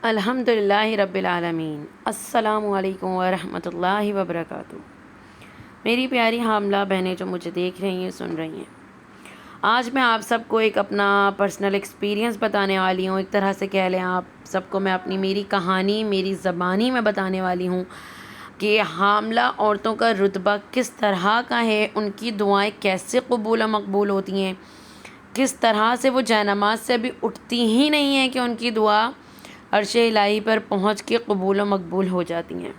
الحمدللہ رب العالمین، السلام علیکم ورحمۃ اللہ وبرکاتہ۔ میری پیاری حاملہ بہنیں جو مجھے دیکھ رہی ہیں، سن رہی ہیں، آج میں آپ سب کو ایک اپنا پرسنل ایکسپیرینس بتانے والی ہوں۔ ایک طرح سے کہہ لیں آپ سب کو، میں اپنی میری کہانی میری زبانی میں بتانے والی ہوں کہ حاملہ عورتوں کا رتبہ کس طرح کا ہے، ان کی دعائیں کیسے قبول و مقبول ہوتی ہیں، کس طرح سے وہ جائے نماز سے ابھی اٹھتی ہی نہیں ہیں کہ ان کی دعا عرش الہی پر پہنچ کے قبول و مقبول ہو جاتی ہیں۔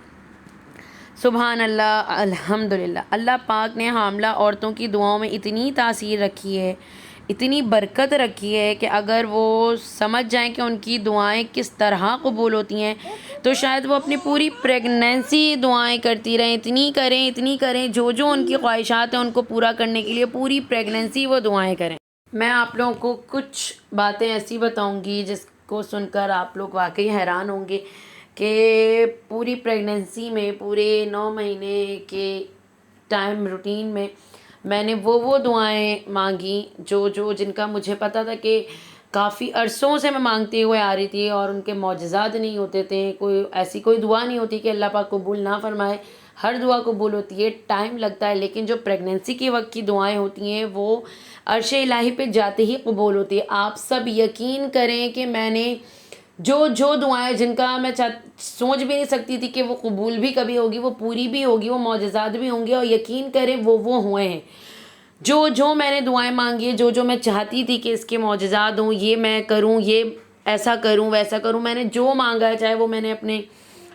سبحان اللہ، الحمدللہ۔ اللہ پاک نے حاملہ عورتوں کی دعاؤں میں اتنی تاثیر رکھی ہے، اتنی برکت رکھی ہے کہ اگر وہ سمجھ جائیں کہ ان کی دعائیں کس طرح قبول ہوتی ہیں تو شاید وہ اپنی پوری پریگنینسی دعائیں کرتی رہیں، اتنی کریں جو ان کی خواہشات ہیں ان کو پورا کرنے کے لیے پوری پریگنینسی وہ دعائیں کریں۔ میں آپ لوگوں کو کچھ باتیں ایسی بتاؤں گی جس کو سن کر آپ لوگ واقعی حیران ہوں گے کہ پوری پریگنینسی میں، پورے 9 مہینے کے ٹائم روٹین میں میں نے وہ دعائیں مانگی جن کا مجھے پتا تھا کہ کافی عرصوں سے میں مانگتے ہوئے آ رہی تھی اور ان کے معجزات نہیں ہوتے تھے۔ کوئی دعا نہیں ہوتی کہ اللہ پاک قبول نہ فرمائے، ہر دعا قبول ہوتی ہے، ٹائم لگتا ہے، لیکن جو پریگنینسی کے وقت کی دعائیں ہوتی ہیں وہ عرش الہی پہ جاتے ہی قبول ہوتی ہے۔ آپ سب یقین کریں کہ میں نے جو دعائیں جن کا میں سوچ بھی نہیں سکتی تھی کہ وہ قبول بھی کبھی ہوگی، وہ پوری بھی ہوگی، وہ معجزات بھی ہوں گے، اور یقین کریں وہ ہوئے ہیں۔ جو میں نے دعائیں مانگی ہے، جو میں چاہتی تھی کہ اس کے معجزات ہوں، یہ میں کروں، یہ ایسا کروں ویسا کروں، میں نے جو مانگا ہے، چاہے وہ میں نے اپنے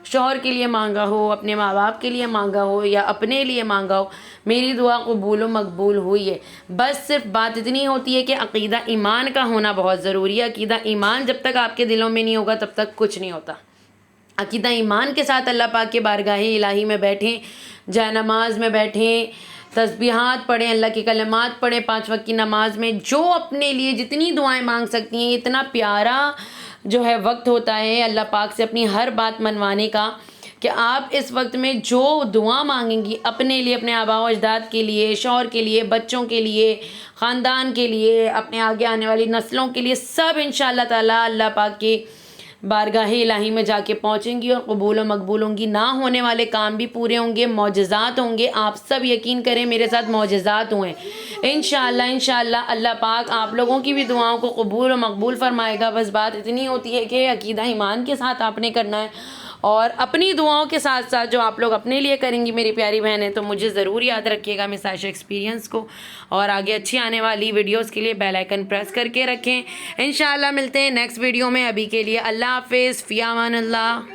شوہر کے لیے مانگا ہو، اپنے ماں باپ کے لیے مانگا ہو یا اپنے لیے مانگا ہو، میری دعا قبول و مقبول ہوئی ہے۔ بس صرف بات اتنی ہوتی ہے کہ عقیدہ ایمان کا ہونا بہت ضروری ہے۔ عقیدہ ایمان جب تک آپ کے دلوں میں نہیں ہوگا تب تک کچھ نہیں ہوتا۔ عقیدہ ایمان کے ساتھ اللہ پاک کے بارگاہ الہی میں بیٹھیں، جائے نماز میں بیٹھیں، تسبیحات پڑھیں، اللہ کے کلمات پڑھیں 5 وقت کی نماز میں، جو اپنے لیے جتنی دعائیں مانگ سکتی ہیں۔ اتنا پیارا وقت ہوتا ہے اللہ پاک سے اپنی ہر بات منوانے کا کہ آپ اس وقت میں جو دعا مانگیں گی اپنے لیے، اپنے آباء و اجداد کے لیے، شوہر کے لیے، بچوں کے لیے، خاندان کے لیے، اپنے آگے آنے والی نسلوں کے لیے، سب انشاءاللہ تعالی اللہ پاک کی بارگاہ الہی میں جا کے پہنچیں گی اور قبول و مقبول ہوں گی۔ نہ ہونے والے کام بھی پورے ہوں گے، معجزات ہوں گے۔ آپ سب یقین کریں میرے ساتھ معجزات ہوئے انشاءاللہ اللہ پاک آپ لوگوں کی بھی دعاؤں کو قبول و مقبول فرمائے گا۔ بس بات اتنی ہوتی ہے کہ عقیدہ ایمان کے ساتھ آپ نے کرنا ہے، اور اپنی دعاؤں کے ساتھ ساتھ جو آپ لوگ اپنے لیے کریں گی میری پیاری بہنیں، تو مجھے ضرور یاد رکھیے گا مس عائشہ ایکسپیرینس کو، اور آگے اچھی آنے والی ویڈیوز کے لیے بیل آئیکن پریس کر کے رکھیں۔ انشاءاللہ ملتے ہیں نیکسٹ ویڈیو میں۔ ابھی کے لیے اللہ حافظ، فی امان اللہ۔